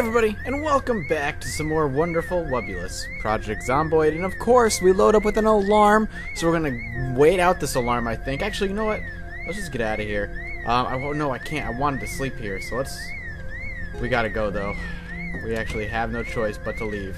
everybody, and welcome back to some more wonderful Wubulous Project Zomboid. And of course, we load up with an alarm, so we're gonna wait out this alarm, I think. Actually, you know what? Let's just get out of here. No, I can't. I wanted to sleep here, so we gotta go, though. We actually have no choice but to leave.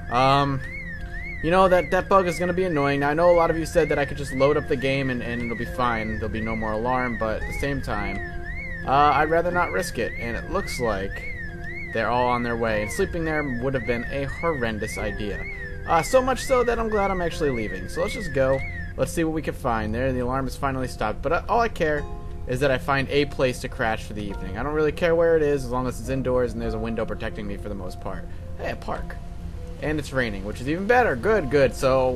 You know, that bug is gonna be annoying. Now, I know a lot of you said that I could just load up the game and it'll be fine. There'll be no more alarm, but at the same time, I'd rather not risk it. And it looks like they're all on their way, and sleeping there would have been a horrendous idea. So much so that I'm glad I'm actually leaving. So let's just go. Let's see what we can find. There, the alarm is finally stopped. But all I care is that I find a place to crash for the evening. I don't really care where it is, as long as it's indoors and there's a window protecting me for the most part. Hey, a park. And it's raining, which is even better. Good. So,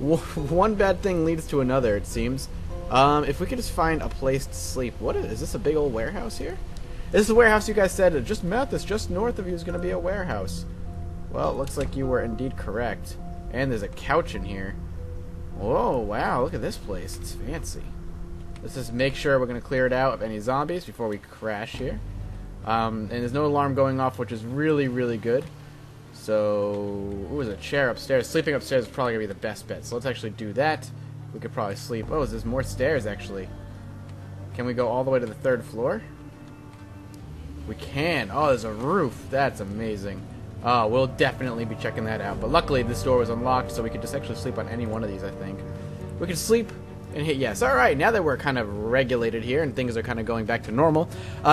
one bad thing leads to another, it seems. If we could just find a place to sleep. What is this, a big old warehouse here? This is the warehouse you guys said, just Mathis, just north of you is going to be a warehouse. Well, it looks like you were indeed correct. And there's a couch in here. Whoa, wow, look at this place. It's fancy. Let's just make sure we're going to clear it out of any zombies before we crash here. And there's no alarm going off, which is really, really good. So, ooh, there's a chair upstairs. Sleeping upstairs is probably going to be the best bet. So let's actually do that. We could probably sleep. Oh, there's more stairs, actually. Can we go all the way to the 3rd floor? We can. Oh, there's a roof. That's amazing. We'll definitely be checking that out. But luckily, this door was unlocked, so we could just actually sleep on any one of these, I think. We could sleep and hit yes. Alright, now that we're kind of regulated here and things are kind of going back to normal,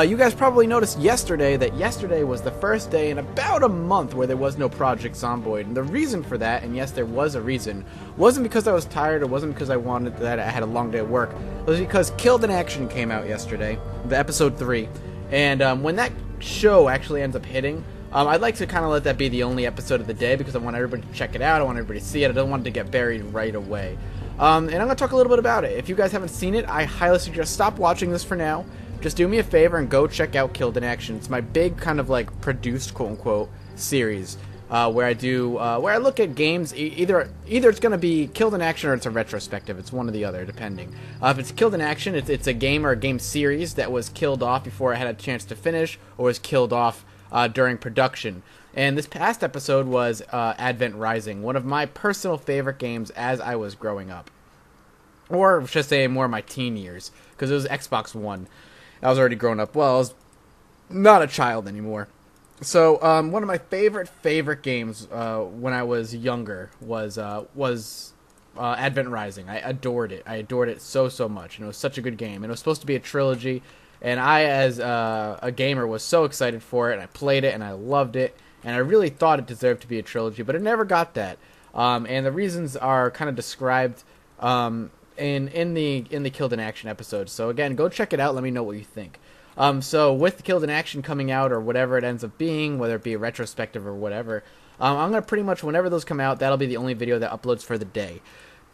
you guys probably noticed yesterday that yesterday was the first day in about a month where there was no Project Zomboid. And the reason for that, and yes, there was a reason, wasn't because I was tired, it wasn't because I wanted that I had a long day at work. It was because Killed in Action came out yesterday, the episode 3. And when that show actually ends up hitting, I'd like to kind of let that be the only episode of the day because I want everybody to check it out, I want everybody to see it, I don't want it to get buried right away. And I'm going to talk a little bit about it. If you guys haven't seen it, I highly suggest stop watching this for now. Just do me a favor and go check out Killed in Action. It's my big kind of like produced quote-unquote series where I look at games, either it's going to be Killed in Action or it's a retrospective. It's one or the other, depending. If it's Killed in Action, it's a game or a game series that was killed off before I had a chance to finish or was killed off during production. And this past episode was Advent Rising, one of my personal favorite games as I was growing up. Or, should I say, more my teen years, because it was Xbox One. I was already grown up. Well, I was not a child anymore. So, one of my favorite games when I was younger was Advent Rising. I adored it. I adored it so much, and it was such a good game. And it was supposed to be a trilogy, and I, as a gamer, was so excited for it, and I played it, and I loved it. And I really thought it deserved to be a trilogy, but it never got that. And the reasons are kind of described in the Killed in Action episode. So again, go check it out. Let me know what you think. So with the Killed in Action coming out, or whatever it ends up being, whether it be a retrospective or whatever, I'm gonna pretty much, whenever those come out, that'll be the only video that uploads for the day.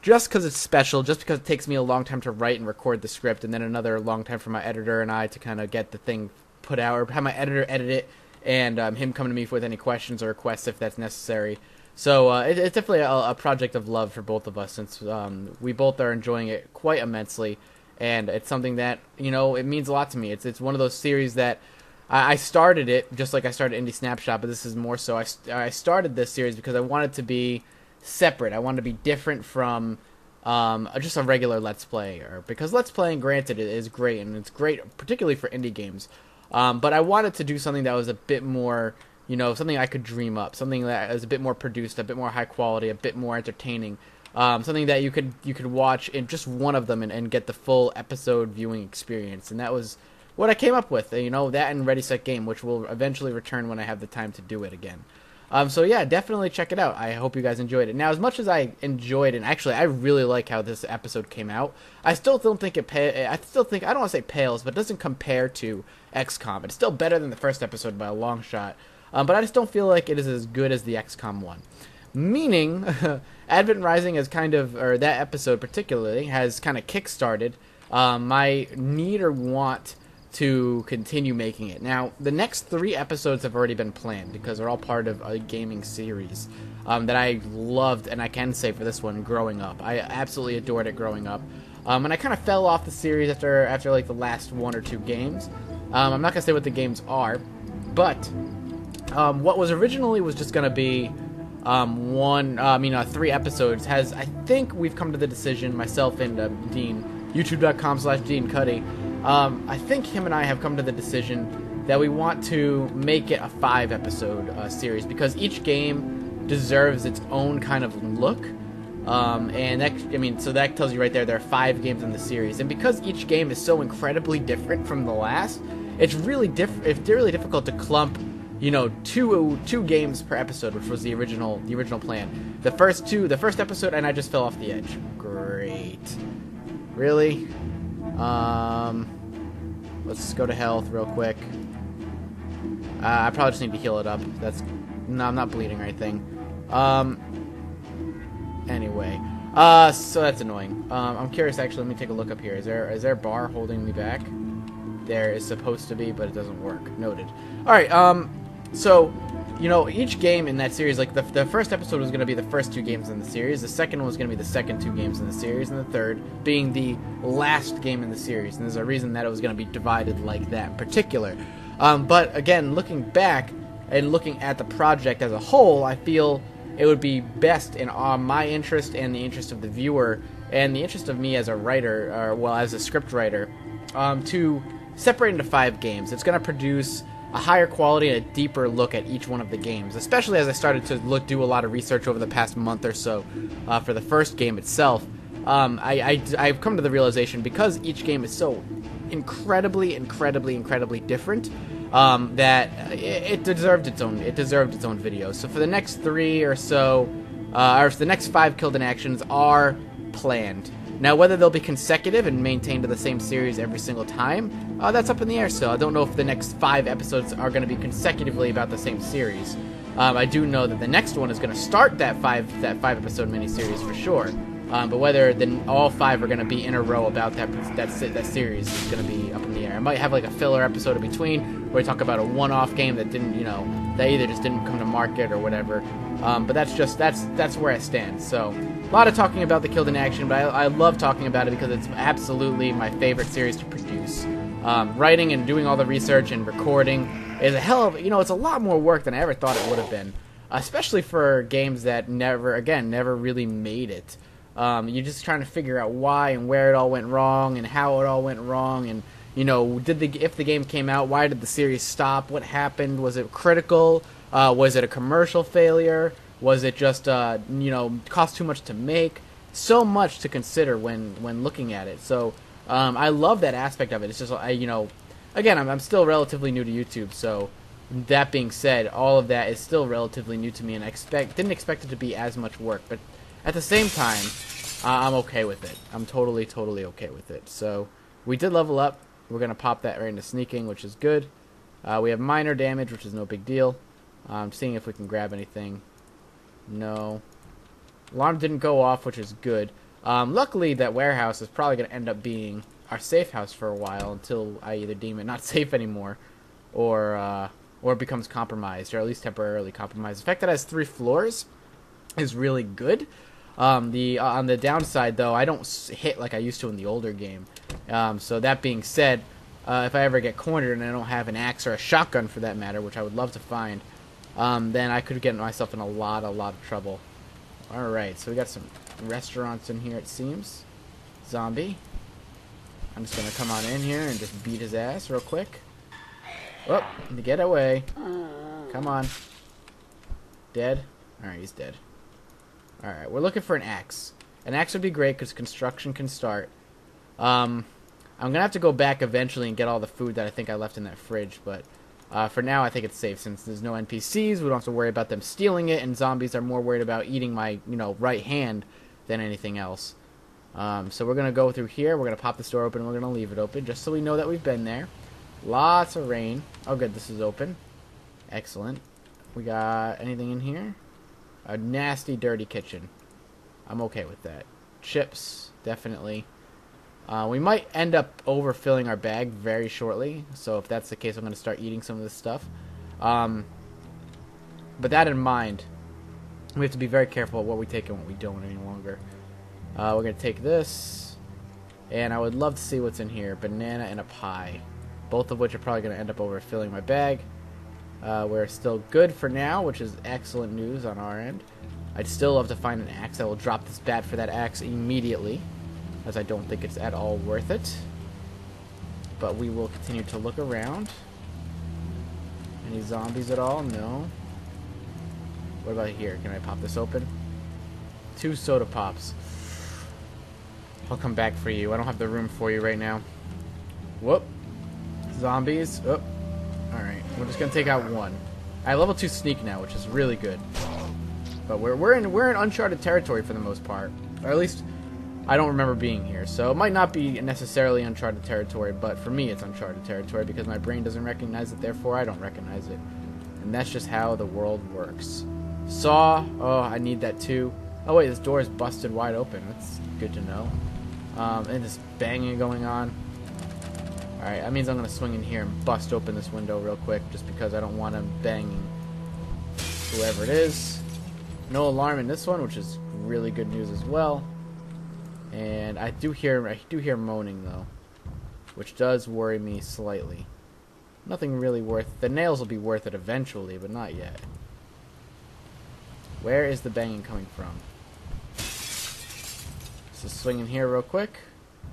Just because it's special, just because it takes me a long time to write and record the script, and then another long time for my editor and I to kind of get the thing put out, or have my editor edit it. And him coming to me with any questions or requests if that's necessary. So it's definitely a project of love for both of us, since we both are enjoying it quite immensely. And it's something that, you know, it means a lot to me. It's one of those series that I started it, just like I started Indie Snapshot, but this is more so. I started this series because I wanted to be separate. I wanted to be different from just a regular Let's Play. Because Let's Playing, granted, is great, and it's great particularly for indie games. But I wanted to do something that was a bit more, you know, something I could dream up, something that is a bit more produced, a bit more high quality, a bit more entertaining, something that you could watch in just one of them and get the full episode viewing experience. And that was what I came up with, you know, that and Ready Set Game, which will eventually return when I have the time to do it again. So yeah, definitely check it out. I hope you guys enjoyed it. Now, as much as I enjoyed, and actually I really like how this episode came out, I still don't think I don't want to say pales, but it doesn't compare to XCOM. It's still better than the first episode by a long shot, but I just don't feel like it is as good as the XCOM one. Meaning, Advent Rising has kind of, or that episode particularly, has kind of kick-started my need or want to continue making it. Now, the next 3 episodes have already been planned because they're all part of a gaming series that I loved, and I can say for this one, growing up. I absolutely adored it growing up. And I kind of fell off the series after like the last 1 or 2 games. I'm not going to say what the games are, but what was originally was just gonna be 3 episodes has, I think we've come to the decision, myself and Dean, youtube.com/Dean Cuddy, I think him and I have come to the decision that we want to make it a 5-episode series, because each game deserves its own kind of look. And that, so that tells you right there are 5 games in the series, and because each game is so incredibly different from the last, it's really difficult to clump, two games per episode, which was the original plan. The first episode, and I just fell off the edge. Great. Really? Let's go to health real quick. I probably just need to heal it up. No, I'm not bleeding or anything. Anyway, so that's annoying. I'm curious, actually, let me take a look up here. Is there a bar holding me back? There is supposed to be, but it doesn't work. Noted. Alright, so, each game in that series, like, the first episode was going to be the first 2 games in the series, the second one was going to be the second 2 games in the series, and the third being the last game in the series, and there's a reason that it was going to be divided like that in particular. But, again, looking back and looking at the project as a whole, I feel it would be best in my interest and the interest of the viewer and the interest of me as a writer, as a script writer, to separate into 5 games. It's going to produce a higher quality and a deeper look at each one of the games, especially as I started to do a lot of research over the past month or so for the first game itself. I've come to the realization, because each game is so incredibly different, that it deserved its own video. So for the next 3 or so, or for the next 5 killed in actions are planned. Now, whether they'll be consecutive and maintained to the same series every single time, that's up in the air still. I don't know if the next 5 episodes are going to be consecutively about the same series. I do know that the next one is going to start that 5 episode miniseries for sure. But whether all 5 are going to be in a row about that series is going to be up in the air. I might have like a filler episode in between where we talk about a one-off game that didn't, that either just didn't come to market or whatever. But that's where I stand. So a lot of talking about the Killed in Action, but I love talking about it because it's absolutely my favorite series to produce. Writing and doing all the research and recording is a hell of, it's a lot more work than I ever thought it would have been, especially for games that never really made it. You're just trying to figure out why and where it all went wrong and how it all went wrong, and if the game came out, why did the series stop? What happened? Was it critical? Was it a commercial failure? Was it just cost too much to make? So much to consider when looking at it. So I love that aspect of it. It's just again, I'm still relatively new to YouTube, so that being said, all of that is still relatively new to me, and I didn't expect it to be as much work, but at the same time, I'm okay with it. I'm totally okay with it. So we did level up. We're going to pop that right into sneaking, which is good. We have minor damage, which is no big deal. Seeing if we can grab anything. No. Alarm didn't go off, which is good. Luckily, that warehouse is probably going to end up being our safe house for a while until I either deem it not safe anymore or it becomes compromised, or at least temporarily compromised. The fact that it has 3 floors is really good. On the downside, though, I don't hit like I used to in the older game. So that being said, if I ever get cornered and I don't have an axe or a shotgun for that matter, which I would love to find, then I could get myself in a lot of trouble. Alright, so we got some restaurants in here, it seems. Zombie. I'm just going to come on in here and just beat his ass real quick. Oh, get away. Come on. Dead? Alright, he's dead. Alright, we're looking for an axe. An axe would be great because construction can start. I'm going to have to go back eventually and get all the food that I think I left in that fridge, but for now I think it's safe since there's no NPCs. We don't have to worry about them stealing it, and zombies are more worried about eating my, right hand than anything else. So we're going to go through here. We're going to pop this door open and we're going to leave it open just so we know that we've been there. Lots of rain. Oh good, this is open. Excellent. We got anything in here? A nasty, dirty kitchen. I'm okay with that. Chips, definitely. We might end up overfilling our bag very shortly, so if that's the case, I'm going to start eating some of this stuff. But that in mind, we have to be very careful what we take and what we don't any longer. We're going to take this, and I would love to see what's in here. Banana and a pie, both of which are probably going to end up overfilling my bag. We're still good for now, which is excellent news on our end. I'd still love to find an axe. I will drop this bat for that axe immediately, as I don't think it's at all worth it. But we will continue to look around. Any zombies at all? No. What about here? Can I pop this open? 2 soda pops. I'll come back for you. I don't have the room for you right now. Whoop. Zombies. Oh. Alright. We're just going to take out 1. I have level 2 sneak now, which is really good. But we're in uncharted territory for the most part. Or at least I don't remember being here. So it might not be necessarily uncharted territory, but for me it's uncharted territory because my brain doesn't recognize it, therefore I don't recognize it. And that's just how the world works. Saw. Oh, I need that too. Oh wait, this door is busted wide open. That's good to know. And this banging going on. Alright, that means I'm going to swing in here and bust open this window real quick just because I don't want him banging whoever it is. No alarm in this one, which is really good news as well. And I do hear moaning though, which does worry me slightly. Nothing really worth. The nails will be worth it eventually, but not yet. Where is the banging coming from? So swing in here real quick.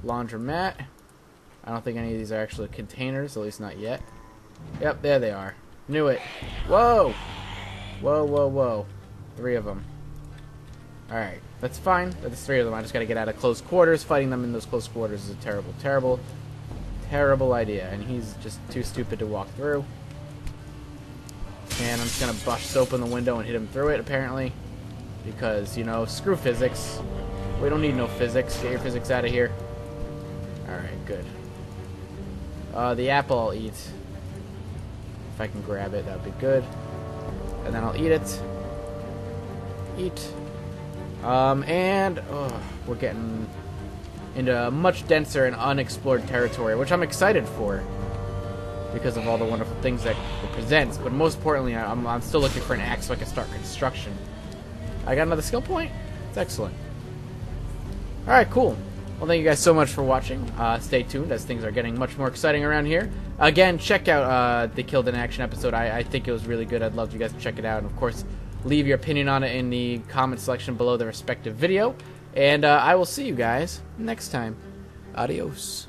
Laundromat. I don't think any of these are actually containers, at least not yet. Yep, there they are. Knew it. Whoa! Whoa, whoa, whoa. 3 of them. Alright, that's fine. There's 3 of them. I just gotta get out of close quarters. Fighting them in those close quarters is a terrible, terrible, terrible idea. And he's just too stupid to walk through. And I'm just gonna bust open the window and hit him through it, apparently. Because, you know, screw physics. We don't need no physics. Get your physics out of here. Alright, good. The apple I'll eat. If I can grab it, that would be good. And then I'll eat it. Eat. And we're getting into much denser and unexplored territory, which I'm excited for because of all the wonderful things that it presents. But most importantly, I'm still looking for an axe so I can start construction. I got another skill point? It's excellent. Alright, cool. Well, thank you guys so much for watching. Stay tuned as things are getting much more exciting around here. Again, check out the Killed in Action episode. I think it was really good. I'd love you guys to check it out. And, of course, leave your opinion on it in the comment section below the respective video. And I will see you guys next time. Adios.